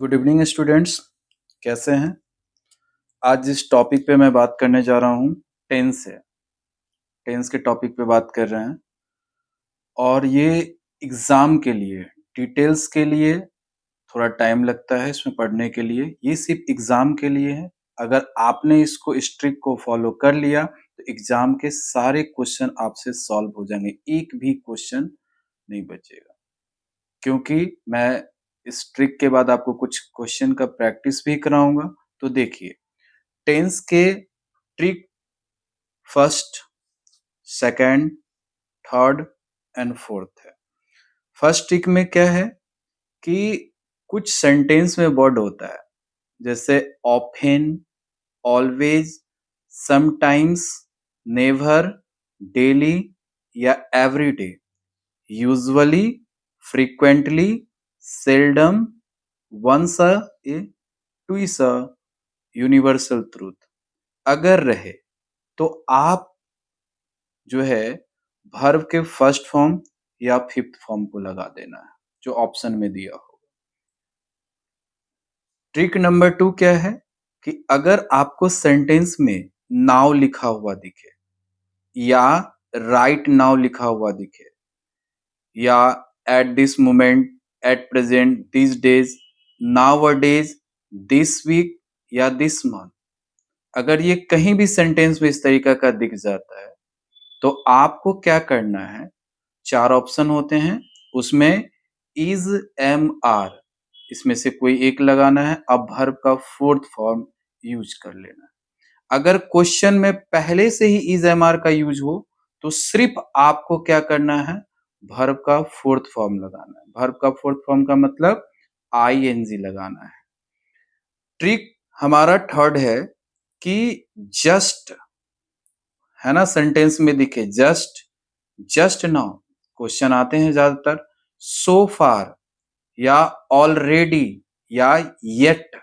Good evening students, कैसे हैं? आज जिस टॉपिक पे मैं बात करने जा रहा हूँ टेंस है। टेंस के टॉपिक पे बात कर रहे हैं और ये एग्ज़ाम के लिए, डिटेल्स के लिए थोड़ा टाइम लगता है इसमें पढ़ने के लिए। ये सिर्फ़ एग्ज़ाम के लिए है। अगर आपने इसको इस ट्रिक को फ़ॉलो कर लिया तो एग्ज़ाम के सारे क्वेश्चन आपसे सॉल्व हो जाएँगे, एक भी क्वेश्चन नहीं बचेगा। क्योंकि मैं इस ट्रिक के बाद आपको कुछ क्वेश्चन का प्रैक्टिस भी कराऊँगा। तो देखिए, टेंस के trick first, second, third and fourth है। फर्स्ट ट्रिक में क्या है कि कुछ सेंटेंस में वर्ड होता है, जैसे often, always, sometimes, never, daily या everyday, usually, frequently, seldom, once a, twice a, universal truth अगर रहे तो आप जो है वर्ब के फर्स्ट फॉर्म या फिफ्थ फॉर्म को लगा देना है जो ऑप्शन में दिया हो। ट्रिक नंबर 2 क्या है कि अगर आपको सेंटेंस में नाउ लिखा हुआ दिखे या राइट नाउ लिखा हुआ दिखे या at this moment, at present, this days, nowadays, this week या दिस मंथ, अगर ये कहीं भी सेंटेंस में इस तरीका का दिख जाता है तो आपको क्या करना है। 4 ऑप्शन होते हैं, उसमें इज, एम, आर इसमें से कोई एक लगाना है। अब वर्ब का फोर्थ फॉर्म यूज कर लेना है। अगर क्वेश्चन में पहले से ही इज, एम, आर का यूज हो तो सिर्फ आपको क्या करना है, वर्ब का फोर्थ फॉर्म लगाना है। वर्ब का फोर्थ फॉर्म का मतलब आईएनजी लगाना है। ट्रिक हमारा थर्ड है कि जस्ट, है ना, सेंटेंस में दिखे जस्ट, जस्ट नाउ क्वेश्चन आते हैं ज्यादातर, सो फार या ऑलरेडी या येट,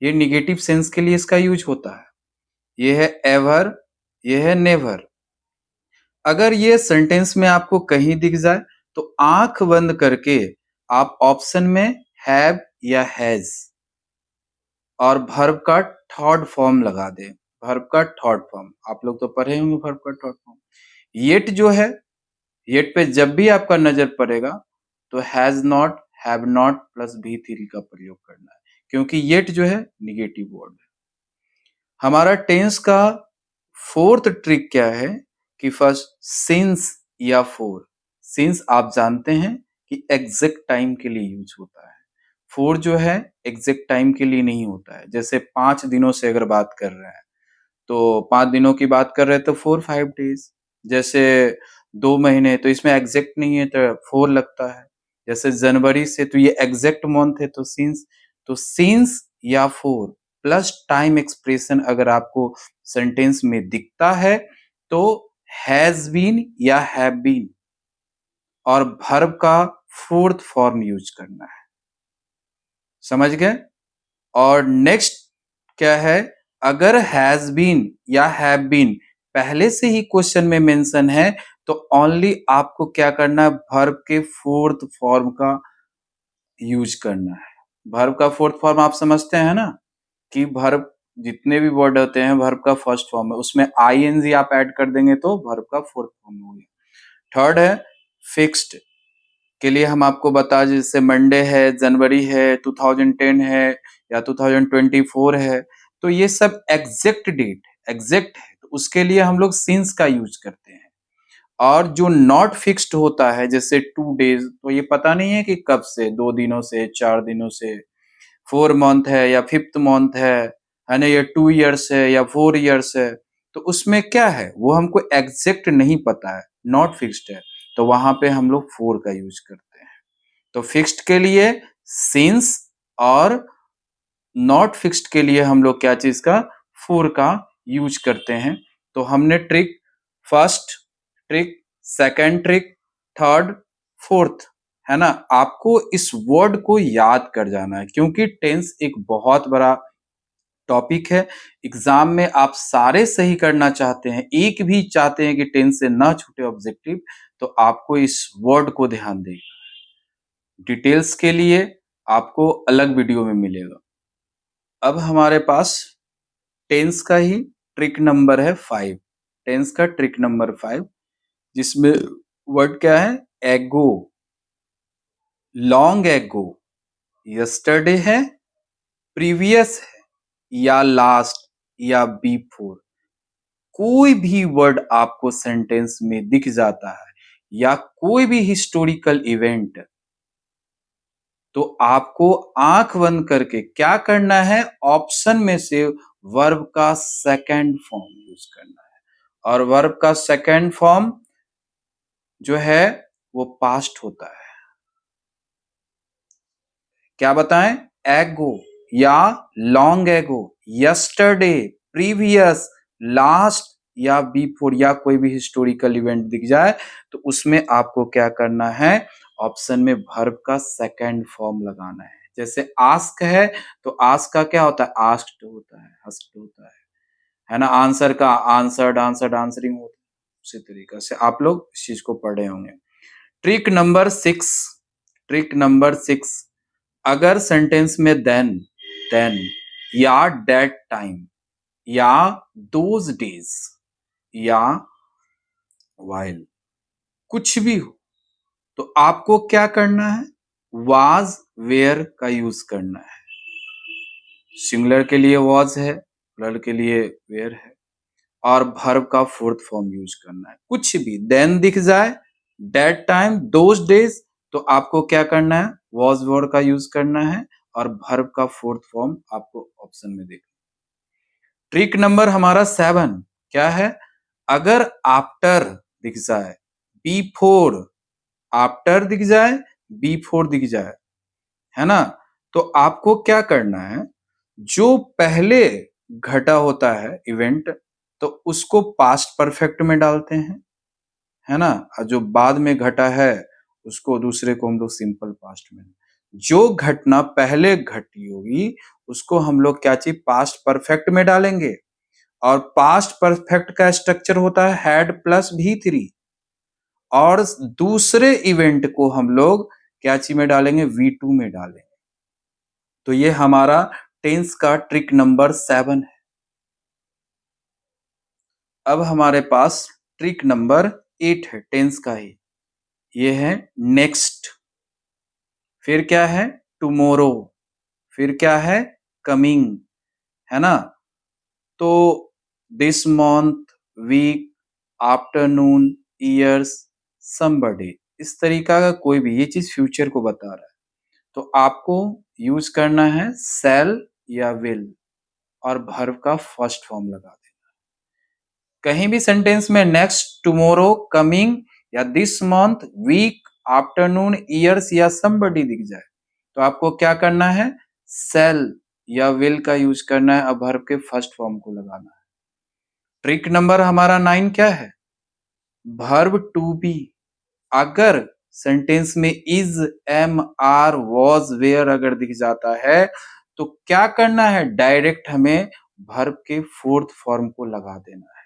ये निगेटिव सेंस के लिए इसका यूज होता है। ये है एवर, ये है नेवर। अगर ये सेंटेंस में आपको कहीं दिख जाए तो आंख बंद करके आप ऑप्शन में हैव या हैज और वर्ब का थर्ड फॉर्म लगा दें। वर्ब का थर्ड फॉर्म आप लोग तो पढ़े होंगे, वर्ब का थर्ड फॉर्म। येट जो है, येट पे जब भी आपका नजर पड़ेगा तो has not, have not plus V three का प्रयोग करना है, क्योंकि येट जो है निगेटिव वर्ड है। हमारा टेंस का फोर्थ ट्रिक क्या है कि फर्स्ट सिंस या फोर। सिंस आप जानते हैं कि एग्जैक्ट टाइम के लिए यूज होता है। फोर जो है एग्जैक्ट टाइम के लिए नहीं होता है। जैसे 5 दिनों से अगर बात कर रहे हैं तो 5 दिनों की बात कर रहे हैं तो 4 5 डेज। जैसे 2 महीने तो इसमें एग्जैक्ट नहीं है तो 4 लगता है। जैसे जनवरी से तो ये एग्जैक्ट मंथ है तो सिंस या फोर प्लस टाइम एक्सप्रेशन अगर आपको सेंटेंस में दिखता है तो हैज बीन या हैव बीन और वर्ब का फोर्थ फॉर्म यूज करना है। समझ गए? और नेक्स्ट क्या है, अगर हैज बीन या हैव बीन पहले से ही क्वेश्चन में मेंशन है तो ओनली आपको क्या करना है, वर्ब के फोर्थ फॉर्म का यूज करना है। वर्ब का फोर्थ फॉर्म आप समझते हैं ना कि वर्ब जितने भी वर्ड होते हैं वर्ब का फर्स्ट फॉर्म है, उसमें आईएनजी आप ऐड कर देंगे तो वर्ब का फोर्थ फॉर्म हो गया। थर्ड है फिक्स्ड, के लिए हम आपको बता, जैसे मंडे है, जनवरी है, 2010 है या 2024 है, तो ये सब एग्जैक्ट डेट, एग्जैक्ट है तो उसके लिए हम लोग सिंस का यूज करते हैं। और जो नॉट फिक्स्ड होता है जैसे 2 डेज, तो ये पता नहीं है कि कब से, 2 दिनों से, 4 दिनों से, 4 मंथ है या फिफ्थ मंथ है ना, या 2 इयर्स है या 4 इयर्स है, तो उसमें क्या है वो हमको एग्जैक्ट नहीं पता है, नॉट फिक्स्ड है, तो वहां पे हम लोग फोर का यूज करते हैं। तो फिक्स्ड के लिए सिंस और नॉट फिक्स्ड के लिए हम लोग क्या चीज का, फोर का यूज करते हैं। तो हमने trick first trick, second trick, third, fourth, है ना, आपको इस वर्ड को याद कर जाना है क्योंकि टेंस एक बहुत बड़ा टॉपिक है। एग्जाम में आप सारे सही करना चाहते हैं, एक भी चाहते हैं कि टेंस से ना छूटे ऑब्जेक्टिव, तो आपको इस वर्ड को ध्यान दें। डिटेल्स के लिए आपको अलग वीडियो में मिलेगा। अब हमारे पास टेंस का ही ट्रिक नंबर है 5। टेंस का ट्रिक नंबर 5, जिसमें वर्ड क्या है? एगो, लॉन्ग एगो, यस्टरडे है, प्रीवियस है, या लास्ट, या बिफोर। कोई भी वर्ड आपको सेंटेंस में दिख जाता है या कोई भी हिस्टोरिकल इवेंट, तो आपको आंख बंद करके क्या करना है? ऑप्शन में से वर्ब का सेकंड फॉर्म यूज करना है। और वर्ब का सेकंड फॉर्म जो है वो पास्ट होता है। क्या बताएं? एगो, या long ago, yesterday, previous, last, या बिफोर, या कोई भी हिस्टोरिकल इवेंट दिख जाए तो उसमें आपको क्या करना है? ऑप्शन में वर्ब का सेकंड फॉर्म लगाना है। जैसे आस्क है तो आस्क का क्या होता है? आस्क्ड होता है, आस्क्ड होता है ना। आंसर का आंसर्ड, आंसर्ड, आंसरिंग होता है। उसी तरीके से आप लोग इस चीज को पढ़े होंगे। ट्रिक नंबर 6, ट्रिक नंबर 6, अगर सेंटेंस में देन, या दैट टाइम, या दोज डेज, या वाइल, कुछ भी हो, तो आपको क्या करना है? वाज वेयर का यूज करना है। सिंगुलर के लिए वाज है, प्लुरल के लिए वेयर है, और वर्ब का फोर्थ फॉर्म यूज करना है। कुछ भी देन दिख जाए, दैट टाइम, दोज डेज, तो आपको क्या करना है? वाज वर्ड का यूज करना है और वर्ब का फोर्थ फॉर्म आपको ऑप्शन में देखना। ट्रिक नंबर हमारा 7 क्या है? अगर आफ्टर दिख जाए, बिफोर, आफ्टर दिख जाए, बिफोर दिख जाए, है ना, तो आपको क्या करना है? जो पहले घटा होता है इवेंट, तो उसको पास्ट परफेक्ट में डालते हैं, है ना। और जो बाद में घटा है उसको दूसरे को हम लोग सिंपल पास्ट में। जो घटना पहले घटी होगी उसको हम लोग क्या चाहिए? पास्ट परफेक्ट में डालेंगे। और पास्ट परफेक्ट का स्ट्रक्चर होता है हैड प्लस V3, और दूसरे इवेंट को हम लोग क्या चीज में डालेंगे? V2 में डालेंगे। तो ये हमारा टेंस का ट्रिक नंबर 7 है। अब हमारे पास ट्रिक नंबर 8 है टेंस का ही। ये है नेक्स्ट, फिर क्या है? टुमारो, फिर क्या है? कमिंग, है ना। तो this month, week, afternoon, years, somebody, इस तरीका का कोई भी, ये चीज फ्यूचर को बता रहा है, तो आपको यूज करना है शैल या विल, और वर्ब का फर्स्ट फॉर्म लगा देना। कहीं भी सेंटेंस में नेक्स्ट, टुमारो, कमिंग, या this month, week, afternoon, years, या समबडी दिख जाए तो आपको क्या करना है? शैल या विल का यूज करना है और वर्ब के फर्स्ट फॉर्म को लगाना है। ट्रिक नंबर हमारा 9 क्या है? वर्ब टू बी, अगर सेंटेंस में is, am, are, was, were अगर दिख जाता है तो क्या करना है? डायरेक्ट हमें वर्ब के फोर्थ फॉर्म को लगा देना है।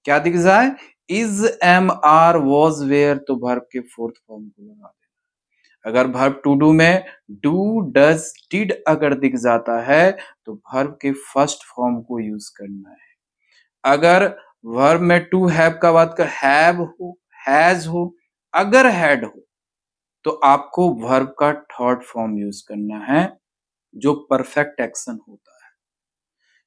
क्या दिख जाए? Is, am, are, was, were, तो वर्ब के फोर्थ फॉर्म को लगा देना। अगर वर्ब टू डू में डू, डज, डिड अगर दिख जाता है तो वर्ब के फर्स्ट फॉर्म को यूज करना है। अगर वर्ब में टू हैव का बात कर, हैव हो, हैज हो, अगर हैड हो, तो आपको वर्ब का थर्ड फॉर्म यूज करना है जो परफेक्ट एक्शन होता है।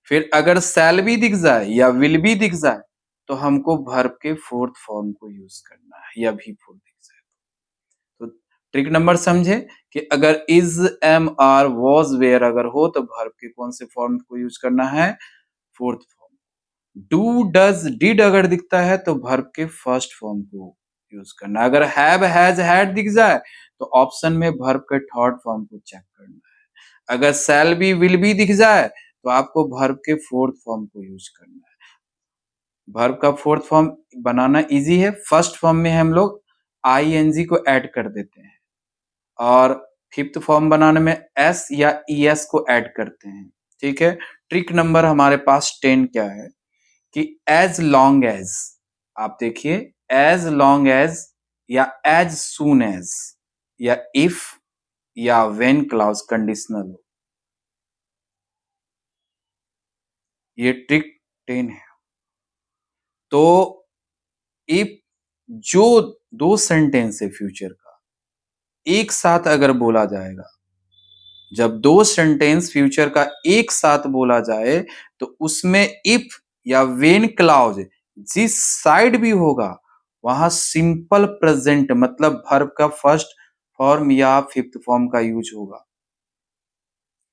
फिर अगर शैल भी दिख जाए या विल भी दिख जाए तो हमको वर्ब के फोर्थ फॉर्म को यूज करना है, या भी फोर दिख जाए तो। ट्रिक नंबर समझे कि अगर is, am, are, was, were अगर हो तो वर्ब के कौन से फॉर्म को यूज करना है? Fourth form. Do, does, did अगर दिखता है तो वर्ब के फर्स्ट फॉर्म को यूज करना है। अगर हैव, हैज, हैड दिख जाए तो ऑप्शन में वर्ब के थर्ड फॉर्म को चेक करना है। अगर शैल बी, विल बी दिख जाए तो आपको वर्ब के फोर्थ फॉर्म को यूज करना है। वर्ब का फोर्थ फॉर्म बनाना इजी है। फर्स्ट फॉर्म में हम लोग आईएनजी को ऐड कर देते हैं और फिफ्थ फॉर्म बनाने में एस या ईएस को ऐड करते हैं। ठीक है। ट्रिक नंबर हमारे पास 10 क्या है कि एज लॉन्ग एज, आप देखिए, एज लॉन्ग एज, या एज सून एज, या इफ, या व्हेन क्लॉज कंडीशनल हो। ये ट्रिक 10 है। तो इफ जो दो सेंटेंस है फ्यूचर का एक साथ अगर बोला जाएगा, जब दो सेंटेंस फ्यूचर का एक साथ बोला जाए तो उसमें इफ या व्हेन क्लॉज जिस साइड भी होगा वहां सिंपल प्रेजेंट मतलब वर्ब का फर्स्ट फॉर्म या फिफ्थ फॉर्म का यूज होगा।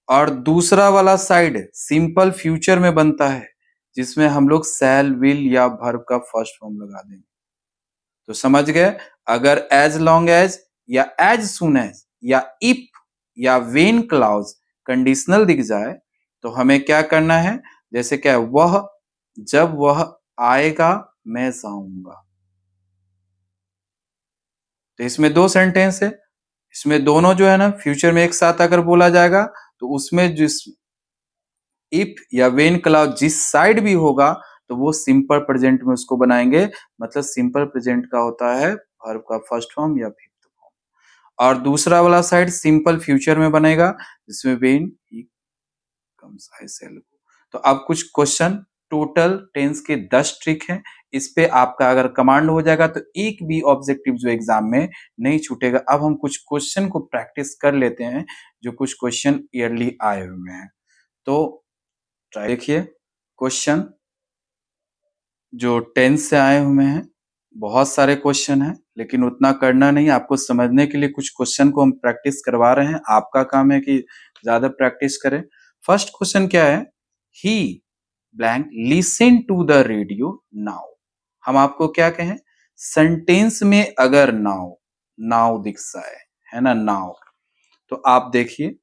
और दूसरा वाला साइड सिंपल फ्यूचर में बनता है जिसमें हम लोग शैल विल या वर्ब का फर्स्ट फॉर्म लगा देंगे। तो समझ गए, अगर एज लॉन्ग एज या एज सुन एज या इफ या वेन क्लाउज कंडीशनल दिख जाए तो हमें क्या करना है, जैसे क्या वह जब वह आएगा मैं जाऊंगा। तो इसमें दो सेंटेंस है, इसमें दोनों जो है ना फ्यूचर में एक साथ अगर बोला जाएगा तो उसमें जिस इफ या वेन क्लाउज जिस साइड भी होगा तो वो सिंपल प्रेजेंट में उसको बनाएंगे। मतलब सिंपल प्रेजेंट का होता है वर्ब का फर्स्ट फॉर्म या फिफ्थ फॉर्म, और दूसरा वाला साइड सिंपल फ्यूचर में बनेगा जिसमें when he comes I shall go. तो अब कुछ क्वेश्चन, टोटल टेंस के 10 ट्रिक हैं। इस पे आपका अगर कमांड हो जाएगा तो एक भी ऑब्जेक्टिव जो एग्जाम में नहीं छूटेगा। अब हम कुछ क्वेश्चन को प्रैक्टिस कर लेते हैं जो कुछ क्वेश्चन ईयरली आए हुए हैं। तो ट्राई देखिए, क्वेश्चन जो 10 से आए हुए हैं, बहुत सारे क्वेश्चन हैं लेकिन उतना करना नहीं, आपको समझने के लिए कुछ क्वेश्चन को हम प्रैक्टिस करवा रहे हैं। आपका काम है कि ज्यादा प्रैक्टिस करें। फर्स्ट क्वेश्चन क्या है, he blank listen to the radio now. हम आपको क्या कहें, सेंटेंस में अगर नाउ नाउ दिख जाए, है ना नाउ, तो आप देखिए,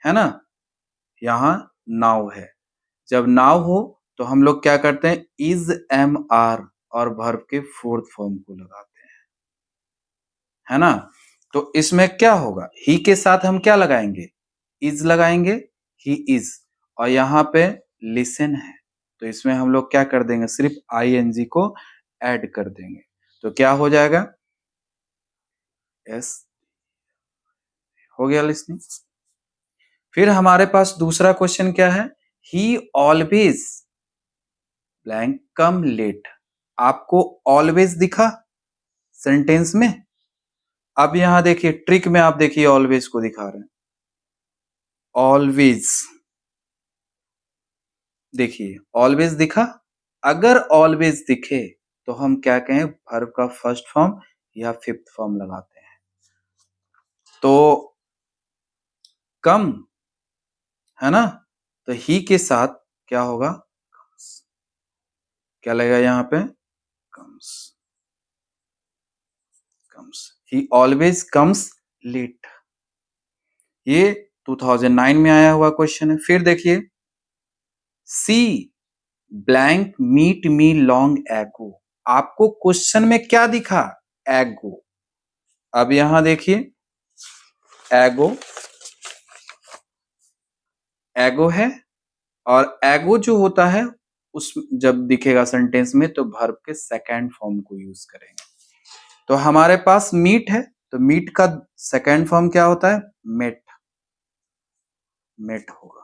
है ना, यहाँ नाउ है। जब नाउ हो तो हम लोग क्या करते हैं, इज एम आर और वर्ब के फोर्थ फॉर्म को लगाते हैं, है ना। तो इसमें क्या होगा, ही के साथ हम क्या लगाएंगे, इज लगाएंगे, ही इज, और यहाँ पे लिसन है तो इसमें हम लोग क्या कर देंगे, सिर्फ आई एन जी को ऐड कर देंगे। तो क्या हो जाएगा, यस, हो गया लिसनिंग। फिर हमारे पास दूसरा क्वेश्चन क्या है, he always blank come late. आपको ऑलवेज दिखा सेंटेंस में। अब यहां देखिए ट्रिक में, आप देखिए ऑलवेज को दिखा रहे हैं, ऑलवेज, देखिए ऑलवेज दिखा। अगर ऑलवेज दिखे तो हम क्या कहें, वर्ब का फर्स्ट फॉर्म या फिफ्थ फॉर्म लगाते हैं। तो कम, है ना, तो ही के साथ क्या होगा, क्या लगेगा यहाँ पे, comes, comes, he always comes late. ये 2009 में आया हुआ क्वेश्चन है। फिर देखिए, see blank meet me long ago. आपको क्वेश्चन में क्या दिखा, एगो। अब यहां देखिए, एगो, एगो है, और एगो जो होता है उस जब दिखेगा सेंटेंस में तो वर्ब के सेकंड फॉर्म को यूज करेंगे। तो हमारे पास मीट है तो मीट का सेकंड फॉर्म क्या होता है, मेट, मेट होगा,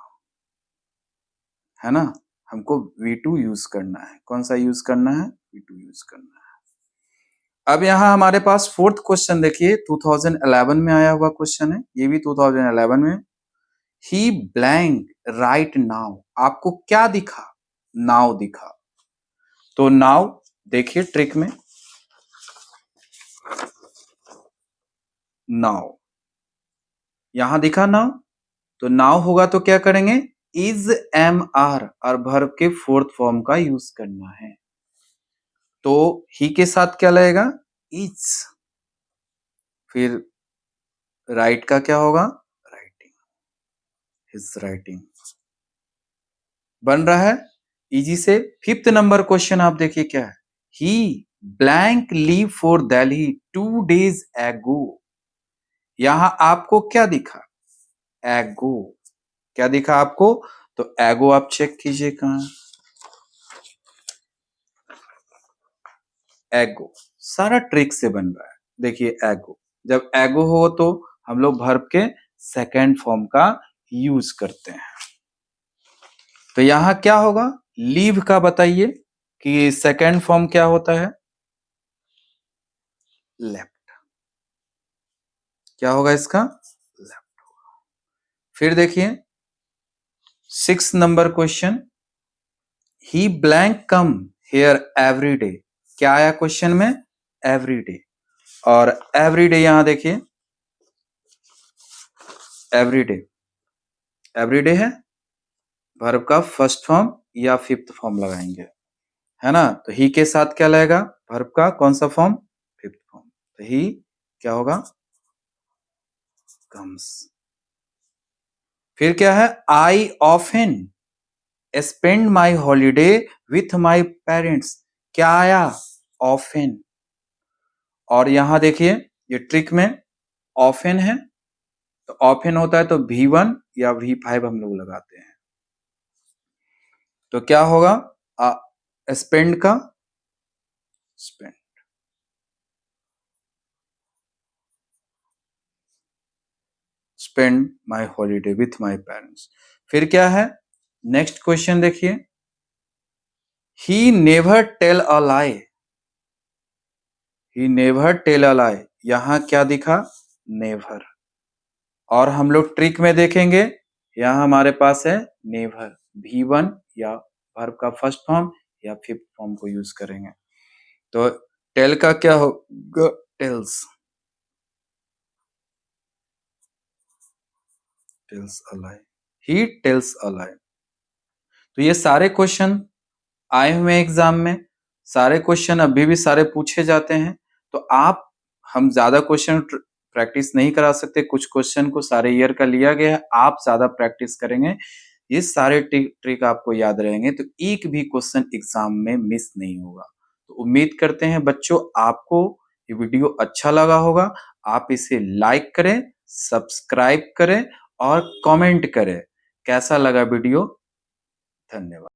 है ना। हमको V2 यूज करना है, कौन सा यूज करना है, V2 यूज करना है। अब यहाँ हमारे पास फोर्थ क्वेश्चन देखिए, 2011 में आया हुआ क्वेश्चन है, ये भी 2011 में। ही ब्लैंक राइट नाउ। आपको क्या दिखा, नाउ दिखा। तो नाउ देखिए ट्रिक में, नाउ यहां दिखा नाउ, तो नाउ होगा तो क्या करेंगे, इज एम आर और वर्ब के फोर्थ फॉर्म का यूज करना है। तो ही के साथ क्या लगेगा, इज, फिर राइट का क्या होगा, राइटिंग, हिज राइटिंग बन रहा है इजी से। फिफ्थ नंबर क्वेश्चन आप देखिए क्या है, he blank leave for Delhi 2 days एगो। यहां आपको क्या दिखा, एगो, क्या दिखा आपको, तो एगो आप चेक कीजिए कहां, एगो सारा ट्रिक से बन रहा है। देखिए एगो, जब एगो हो तो हम लोग वर्ब के सेकंड फॉर्म का यूज करते हैं। तो यहां क्या होगा, लीव का बताइए कि सेकंड फॉर्म क्या होता है, लेफ्ट। क्या होगा इसका, लेफ्ट होगा। फिर देखिए 6 number question, he blank come here every day. क्या आया क्वेश्चन में, एवरी डे। और एवरी डे यहां देखिए, एवरी डे, एवरी डे है, वर्ब का फर्स्ट फॉर्म या फिफ्थ फॉर्म लगाएंगे, है ना। तो ही के साथ क्या लगेगा, वर्ब का कौन सा फॉर्म, फिफ्थ फॉर्म। तो ही क्या होगा, कम्स। फिर क्या है, I often spend my holiday with my parents. क्या आया, ऑफन। और यहां देखिए ये ट्रिक में ऑफन है, तो ऑफन होता है तो V1 या V5 हम लोग लगाते हैं। तो क्या होगा, स्पेंड का spend, spend my holiday with my parents. फिर क्या है, नेक्स्ट क्वेश्चन देखिए, he never tell a lie. He never tell a lie, यहां क्या दिखा, नेवर। और हम लोग ट्रिक में देखेंगे, यहां हमारे पास है नेवर, V1 या वर्ब का फर्स्ट फॉर्म या फिफ्थ फॉर्म को यूज करेंगे। तो टेल का क्या होगा, tells, tells a lie, he tells a lie. तो ये सारे क्वेश्चन आए हुए एग्जाम में, सारे क्वेश्चन अभी भी सारे पूछे जाते हैं। तो आप, हम ज्यादा क्वेश्चन प्रैक्टिस नहीं करा सकते, कुछ क्वेश्चन को सारे ईयर का लिया गया है, आप ज्यादा प्रैक्टिस करेंगे, ये सारे ट्रिक आपको याद रहेंगे, तो एक भी क्वेश्चन एग्जाम में मिस नहीं होगा। तो उम्मीद करते हैं बच्चों आपको ये वीडियो अच्छा लगा होगा, आप इसे लाइक करें, सब्सक्राइब करें और कमेंट करें कैसा लगा वीडियो। धन्यवाद।